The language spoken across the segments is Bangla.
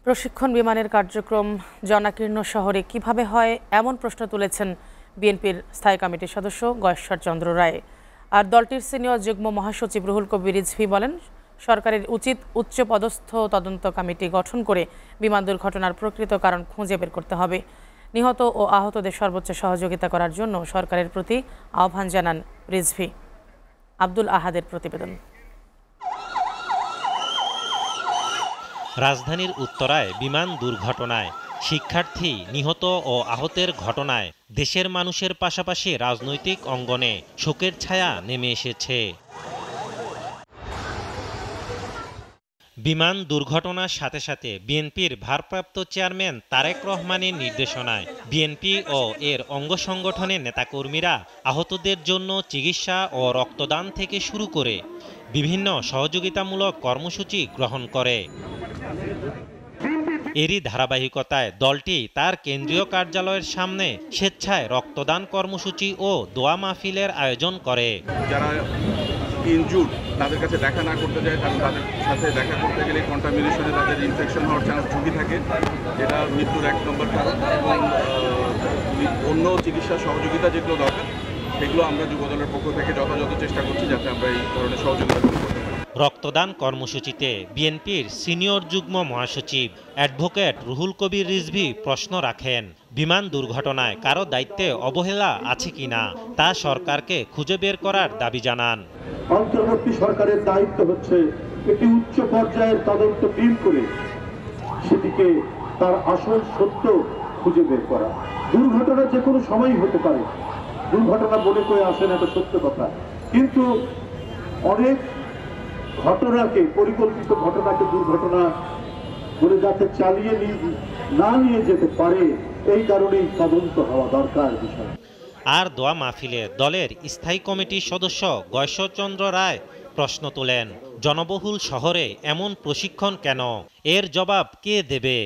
প্রশিক্ষণ বিমানের কার্যক্রম জনাকীর্ণ শহরে কিভাবে হয় এমন প্রশ্ন তুলেছেন বিএনপির স্থায়ী কমিটির সদস্য গয়েশ্বর চন্দ্র রায়। আর দলটির সিনিয়র যুগ্ম মহাসচিব রুহুল কবির রিজভী বলেন, সরকারের উচিত উচ্চপদস্থ তদন্ত কমিটি গঠন করে বিমান দুর্ঘটনার প্রকৃত কারণ খুঁজে বের করতে হবে। নিহত ও আহতদের সর্বোচ্চ সহযোগিতা করার জন্য সরকারের প্রতি আহ্বান জানান রিজভী। আব্দুল আহাদের প্রতিবেদন। রাজধানীর উত্তরায় বিমান দুর্ঘটনায় শিক্ষার্থী নিহত ও আহতের ঘটনায় দেশের মানুষের পাশাপাশি রাজনৈতিক অঙ্গনে শোকের ছায়া নেমে এসেছে। বিমান দুর্ঘটনার সাথে সাথে বিএনপির ভারপ্রাপ্ত চেয়ারম্যান তারেক রহমানের নির্দেশনায় বিএনপি ও এর অঙ্গ সংগঠনের নেতাকর্মীরা আহতদের জন্য চিকিৎসা ও রক্তদান থেকে শুরু করে বিভিন্ন সহযোগিতামূলক কর্মসূচি গ্রহণ করে। এরই ধারাবাহিকতায় দলটি তার কেন্দ্রীয় কার্যালয়ের সামনে স্বেচ্ছায় রক্তদান কর্মসূচি ও দোয়া মাহফিলের আয়োজন করে। যারা ইনজুর্ড তাদের কাছে দেখা না করতে যায়, কারণ তাদের সাথে দেখা করতে গেলে কন্টামিনেশনে তাদের ইনফেকশন হওয়ার চান্স ঝুঁকি থাকে, যেটা মৃত্যুর 1 নম্বর কারণ। এবং অন্য চিকিৎসা সহযোগিতা যেগুলো দরকার সেগুলো আমরা যুবদলের পক্ষ থেকে যথাযথ চেষ্টা করছি যাতে আমরা এই ধরনের সহযোগিতা করতে পারি। রক্তদান কর্মসূচিতে বিএনপির সিনিয়র যুগ্ম মহাসচিব অ্যাডভোকেট রুহুল কবির রিজভী প্রশ্ন রাখেন, বিমান দুর্ঘটনায় কারো দায়িত্বে অবহেলা আছে কিনা তা সরকারকে খুঁজে বের করার দাবি জানান। অন্তর্বর্তী সরকারের দায়িত্ব হচ্ছে একটি উচ্চ পর্যায়ের তদন্ত টিম করে সেটিকে তার আসল সত্য খুঁজে বের করা। দুর্ঘটনা যে কোনো সময়ই হতে পারে, দুর্ঘটনা বলে করে আসেন, এটা সত্য কথা, কিন্তু অনেক ঘটনাকে, পরিকল্পিত ঘটনাকে দুর্ঘটনা বলে যাতে চালিয়ে না নিয়ে যেতে পারে, এই কারণেই তদন্ত হওয়া দরকার বিষয়। আর দোয়া মাহফিলে দলের স্থায়ী কমিটির সদস্য গয়েশ্বর চন্দ্র রায় প্রশ্ন তোলেন, জনবহুল শহরে এমন প্রশিক্ষণ কেন? এর জবাব কে দেবে?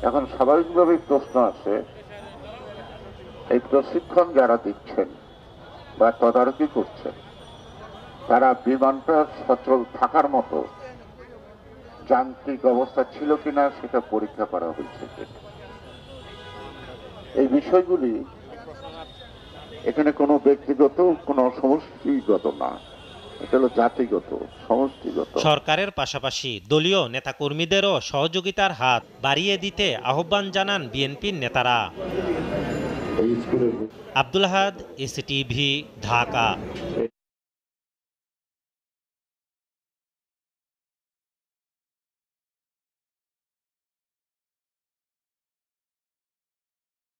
এখন স্বাভাবিকভাবেই প্রশ্ন আছে, এই প্রশিক্ষণ যারা দিচ্ছেন বা তদারকি করছেন তারা বিমানটা সচল থাকার মতো যান্ত্রিক অবস্থা ছিল কিনা সেটা পরীক্ষা করা হয়েছে কিনা। এই বিষয়গুলি এখানে কোনো ব্যক্তিগত, কোনো সমষ্টিগত না, এটা হলো জাতিগত, সমষ্টিগত। সরকারের পাশাপাশি দলীয় নেতাকর্মীদেরও সহযোগিতার হাত বাড়িয়ে দিতে আহ্বান জানান বিএনপির নেতারা। আব্দুল আহাদ, এসিটিভি, ঢাকা।